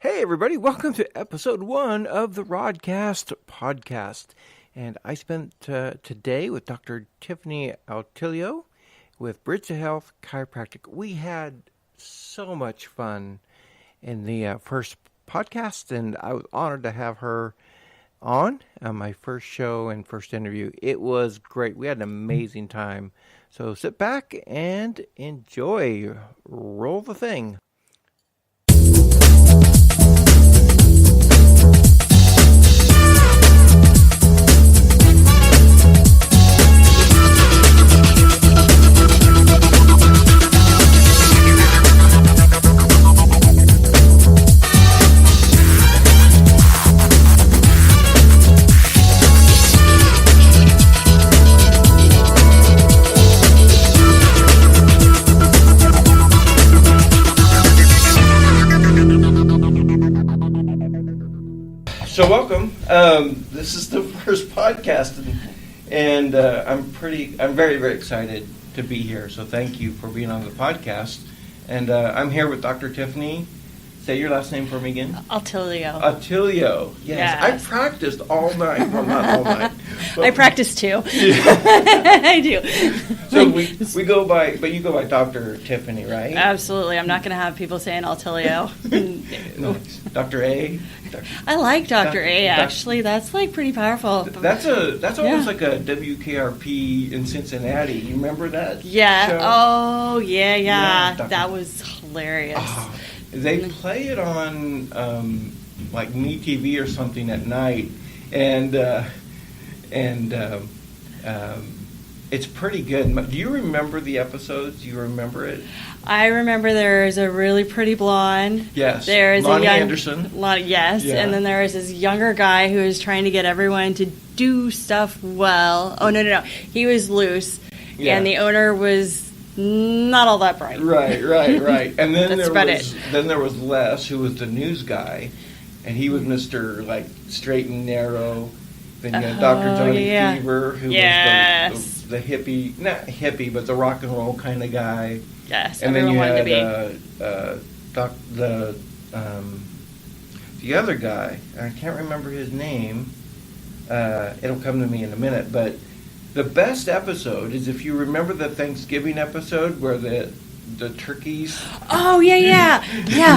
Hey everybody, welcome to episode 1 of the Rodcast Podcast. And I spent today with Dr. Tiffany Altilio with Bridge to Health Chiropractic. We had so much fun in the first podcast, and I was honored to have her on my first show and first interview. It was great. We had an amazing time. So sit back and enjoy. Roll the thing. So welcome. This is the first podcast, and I'm very, very excited to be here. So thank you for being on the podcast. And I'm here with Dr. Tiffany. Say your last name for me again. Altilio. Altilio. Yes. I practiced all night. Well, not all night. I practice too. Yeah. I do. So we go by, but you go by Dr. Tiffany, right? Absolutely. I'm not going to have people saying Altilio. No. Dr. A. I like Dr. A, actually. That's like pretty powerful. That's almost like a WKRP in Cincinnati. You remember that? Yeah. Show? Oh, yeah. That was hilarious. They play it on like MeTV or something at night, and it's pretty good. Do you remember the episodes? Do you remember it? I remember there's a really pretty blonde. Yes. There's Lonnie a young Anderson. Yes. Yeah. And then there was this younger guy who was trying to get everyone to do stuff well. Oh, no. He was loose. Yeah. And the owner was not all that bright. Right. And then there was Les, who was the news guy, and he was Mr. like straight and narrow. Then you had Dr. Johnny Fever, who was the hippie, not hippie, but the rock and roll kind of guy. Yes, and then you had the other guy. I can't remember his name. It'll come to me in a minute. But the best episode is if you remember the Thanksgiving episode where the turkeys. Oh yeah.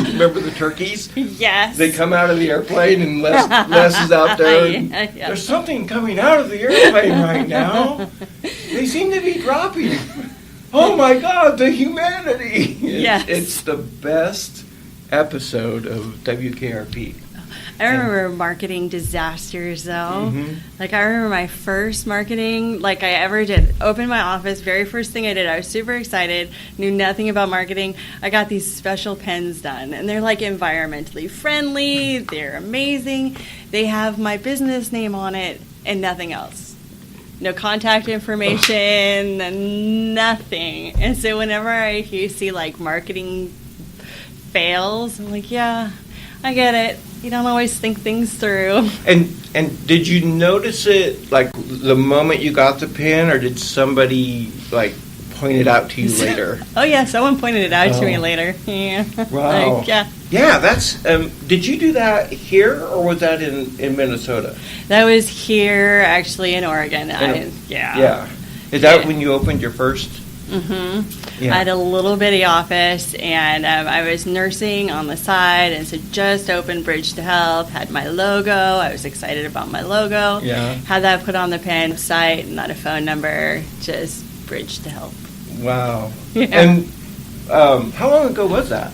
Remember the turkeys? Yes. They come out of the airplane and Les is out there. And there's something coming out of the airplane right now. They seem to be dropping. Oh my God, the humanity! Yes. It's the best episode of WKRP. I remember marketing disasters, though. Mm-hmm. Like, I remember my first marketing, like I ever did. Opened my office, very first thing I did. I was super excited, knew nothing about marketing. I got these special pens done, and they're, like, environmentally friendly. They're amazing. They have my business name on it and nothing else. No contact information, nothing. And so whenever I see, like, marketing fails, I'm like, yeah, I get it. You don't always think things through. And did you notice it, like, the moment you got the pen, or did somebody, like, point it out to you later? Oh, yeah, someone pointed it out to me later. Yeah. Wow. Like, yeah. Yeah, that's, did you do that here, or was that in Minnesota? That was here, actually, in Oregon. Yeah. Is that when you opened your first? Mm-hmm. Yeah. I had a little bitty office, and I was nursing on the side, and so just opened Bridge to Health, had my logo. I was excited about my logo. Yeah. Had that put on the pen site, not a phone number, just Bridge to Health. Wow. Yeah. And how long ago was that?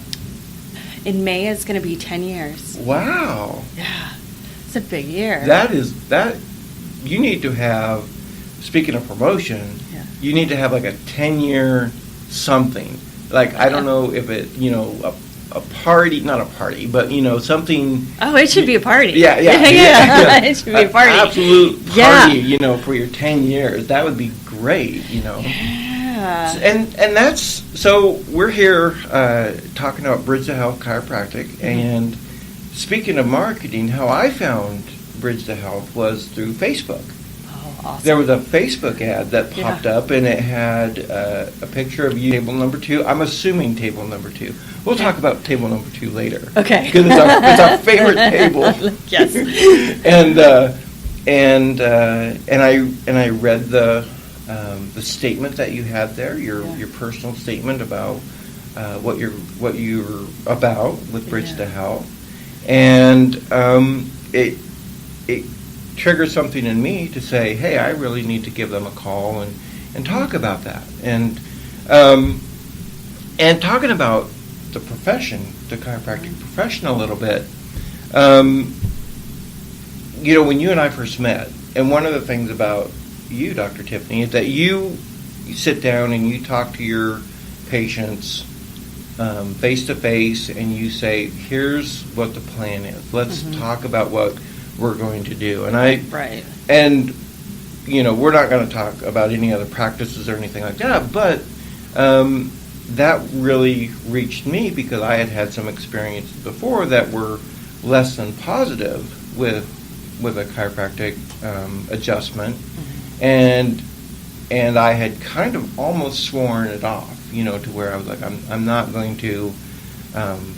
In May, it's going to be 10 years. Wow. Yeah. It's a big year. You need to have, speaking of promotion, you need to have like a 10-year something. Like, I don't know if it, a party, not a party, but, something. Oh, it should be a party. Yeah. It should be a party. Absolute party, for your 10 years. That would be great, Yeah. And that's, so we're here talking about Bridge to Health Chiropractic, and speaking of marketing, how I found Bridge to Health was through Facebook. Oh. awesome. There was a Facebook ad that popped up, and it had a picture of you, table number 2. I'm assuming table number 2. We'll talk about table number 2 later. Okay. Because it's our favorite table. Yes. and I read the statement that you had there, your personal statement about what you're about with Bridge to Health, and it triggered something in me to say, hey, I really need to give them a call and talk about that, and talking about the profession, the chiropractic profession, a little bit. When you and I first met, and one of the things about you, Dr. Tiffany, is that you sit down and you talk to your patients face to face, and you say, here's what the plan is. Let's talk about what we're going to do. And we're not going to talk about any other practices or anything like that, but that really reached me because I had some experiences before that were less than positive with a chiropractic adjustment, and I had kind of almost sworn it off, to where I was like, I'm not going to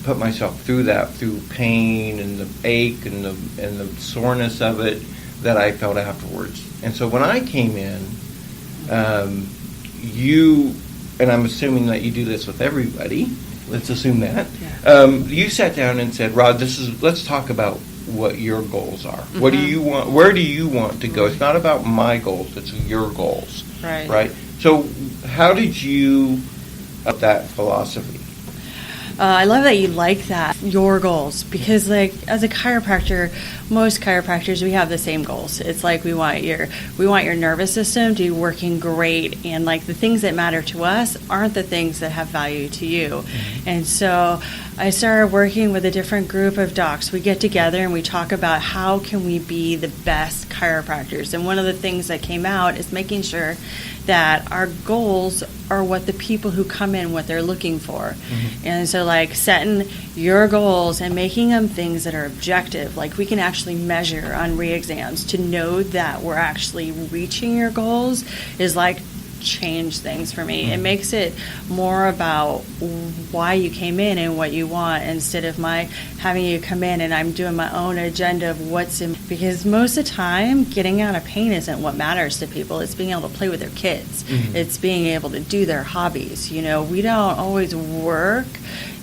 put myself through that, through pain and the ache and the soreness of it that I felt afterwards. And so when I came in, you, and I'm assuming that you do this with everybody, let's assume that, you sat down and said, Rod, let's talk about what your goals are. What do you want? Where do you want to go? It's not about my goals, it's your goals. Right? So how did you up that philosophy? I love that you like that, your goals, because as a chiropractor, most chiropractors, we have the same goals. It's like we want your nervous system to be working great, and the things that matter to us aren't the things that have value to you. And so I started working with a different group of docs. We get together and we talk about how can we be the best chiropractors. And one of the things that came out is making sure that our goals are what the people who come in, what they're looking for. And so setting your goals and making them things that are objective, we can actually measure on re-exams to know that we're actually reaching your goals is change things for me. It makes it more about why you came in and what you want, instead of my having you come in and I'm doing my own agenda of what's in, because most of the time getting out of pain isn't what matters to people. It's being able to play with their kids. It's being able to do their hobbies. We don't always work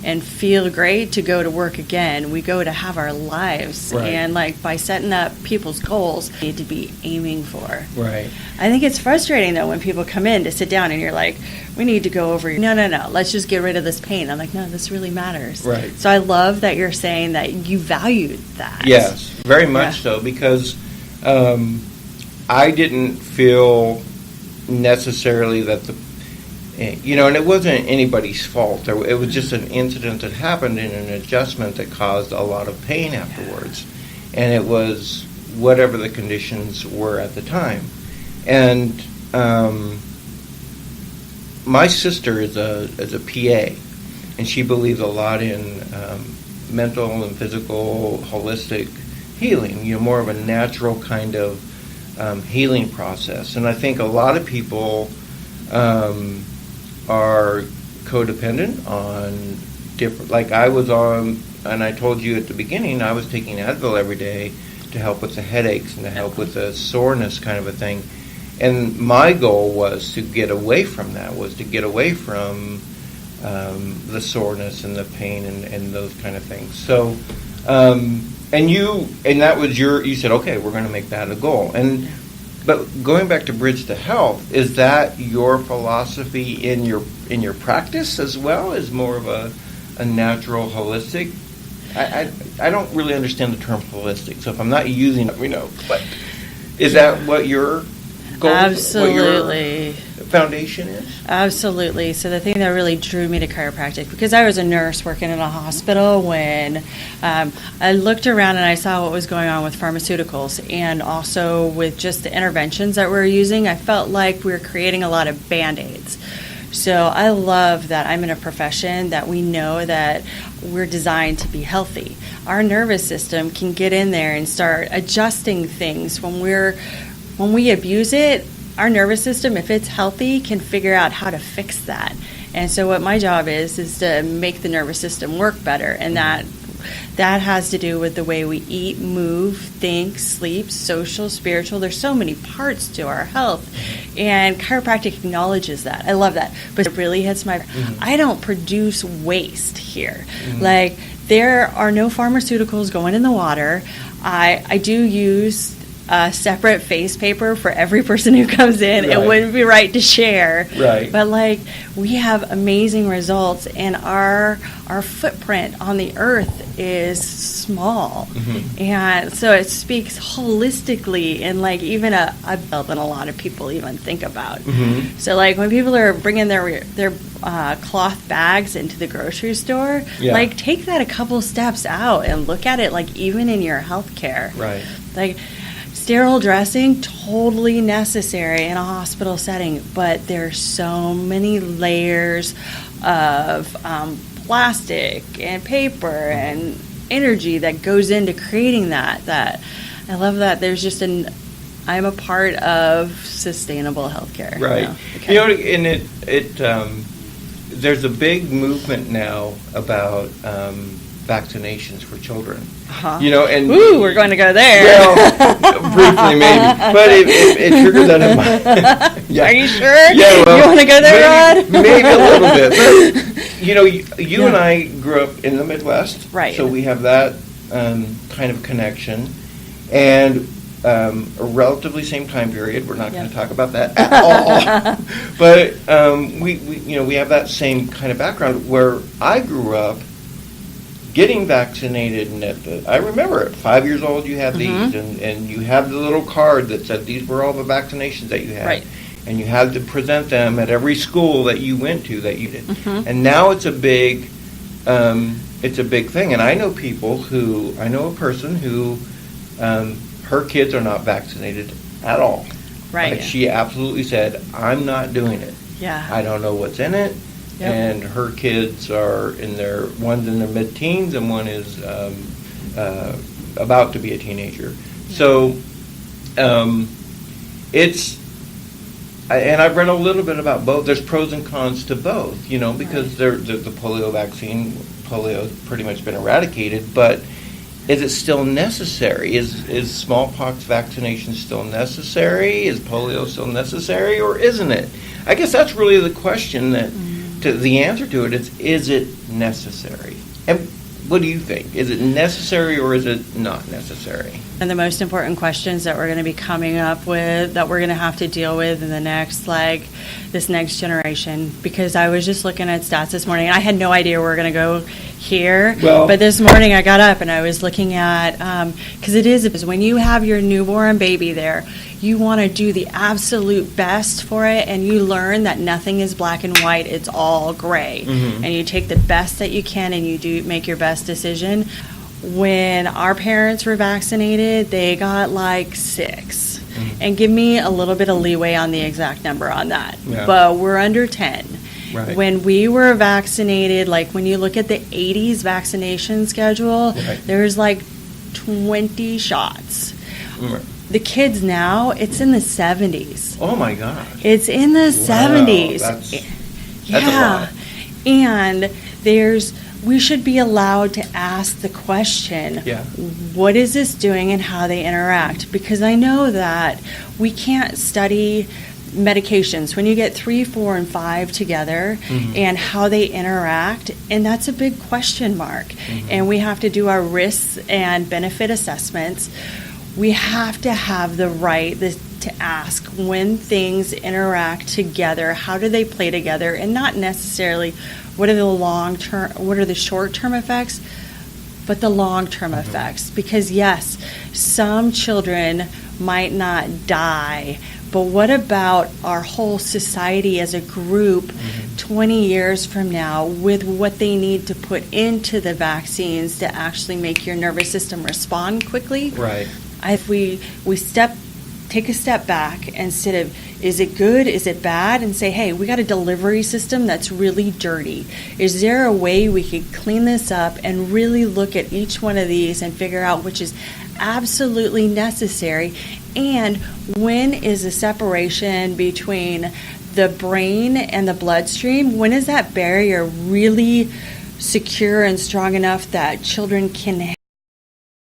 and feel great to go to work again. We go to have our lives. And by setting up people's goals, we need to be aiming for. I think it's frustrating though when people come in to sit down and you're like, we need to go over, no, let's just get rid of this pain. I'm like, no, this really matters. So I love that you're saying that you valued that. Yes, very much so, because I didn't feel necessarily that and it wasn't anybody's fault. It was just an incident that happened in an adjustment that caused a lot of pain afterwards. And it was whatever the conditions were at the time. And my sister is a PA, and she believes a lot in mental and physical holistic healing, more of a natural kind of healing process. And I think a lot of people are codependent on different, I was on, and I told you at the beginning, I was taking Advil every day to help with the headaches and to help with the soreness kind of a thing. And my goal was to get away from that, the soreness and the pain and those kind of things. So, and that was you said, okay, we're going to make that a goal. But going back to Bridge to Health, is that your philosophy in your practice as well, as more of a natural holistic? I don't really understand the term holistic, so if I'm not using it, but is that what your goal, absolutely, what your foundation is? Absolutely. So the thing that really drew me to chiropractic, because I was a nurse working in a hospital when I looked around and I saw what was going on with pharmaceuticals, and also with just the interventions that we're using, I felt like we were creating a lot of Band-Aids. So I love that I'm in a profession that we know that we're designed to be healthy. Our nervous system can get in there and start adjusting things when we're when we abuse it, our nervous system, if it's healthy, can figure out how to fix that. And so what my job is to make the nervous system work better, and that has to do with the way we eat, move, think, sleep, social, spiritual. There's so many parts to our health, and chiropractic acknowledges that. I love that. But it really hits my... I don't produce waste here. Like, there are no pharmaceuticals going in the water. I do use separate face paper for every person who comes in. Right. It wouldn't be right to share. Right. But like, we have amazing results, and our footprint on the earth is small. And so it speaks holistically, and like even a than a lot of people even think about. So like when people are bringing their cloth bags into the grocery store, like take that a couple steps out and look at it like even in your healthcare. Right. Like, sterile dressing, totally necessary in a hospital setting, but there's so many layers of plastic and paper and energy that goes into creating that I love that there's just I'm a part of sustainable healthcare. Right. You know? Okay. You know, and it there's a big movement now about vaccinations for children. You know, and we're going to go there. Well, briefly maybe, but it triggered that in my. Are you sure? Yeah, well, you want to go there, Rod? Maybe a little bit. But, you know, you and I grew up in the Midwest, right? So we have that kind of connection, and a relatively same time period. We're not going to talk about that at all. But we have that same kind of background where I grew up. Getting vaccinated, and I remember at 5 years old you had these, and you had the little card that said these were all the vaccinations that you had, right. And you had to present them at every school that you went to that you did. And now it's a big thing. And I know a person who her kids are not vaccinated at all. Right. Like she absolutely said, "I'm not doing it. Yeah. I don't know what's in it." Yep. And her kids are one's in their mid-teens and one is about to be a teenager. So and I've read a little bit about both. There's pros and cons to both, you know, because the polio vaccine, polio's pretty much been eradicated, but is it still necessary? Is smallpox vaccination still necessary? Is polio still necessary, or isn't it? I guess that's really the question that... the answer to it is it necessary? And what do you think? Is it necessary or is it not necessary? And the most important questions that we're going to be coming up with, that we're going to have to deal with in the next, this next generation, because I was just looking at stats this morning. I had no idea we were going to go here, but this morning I got up and I was looking at, because it is when you have your newborn baby there, you want to do the absolute best for it, and you learn that nothing is black and white, it's all gray. And you take the best that you can and you do make your best decision. When our parents were vaccinated, they got 6. And give me a little bit of leeway on the exact number on that. Yeah. But we're under 10. Right. When we were vaccinated, when you look at the 80s vaccination schedule, there's 20 shots. The kids now, it's in the 70s. Oh my gosh. It's in the 70s. That's a lot. And we should be allowed to ask the question, what is this doing and how they interact? Because I know that we can't study medications when you get 3, 4, and 5 together and how they interact, and that's a big question mark. And we have to do our risks and benefit assessments. We have to have the right to ask when things interact together, how do they play together, and not necessarily what are the short-term effects, but the long-term effects. Because yes, some children might not die, but what about our whole society as a group 20 years from now with what they need to put into the vaccines to actually make your nervous system respond quickly? Right. If we take a step back instead of is it good, is it bad, and say, hey, we got a delivery system that's really dirty. Is there a way we could clean this up and really look at each one of these and figure out which is absolutely necessary And when is the separation between the brain and the bloodstream, when is that barrier really secure and strong enough that children can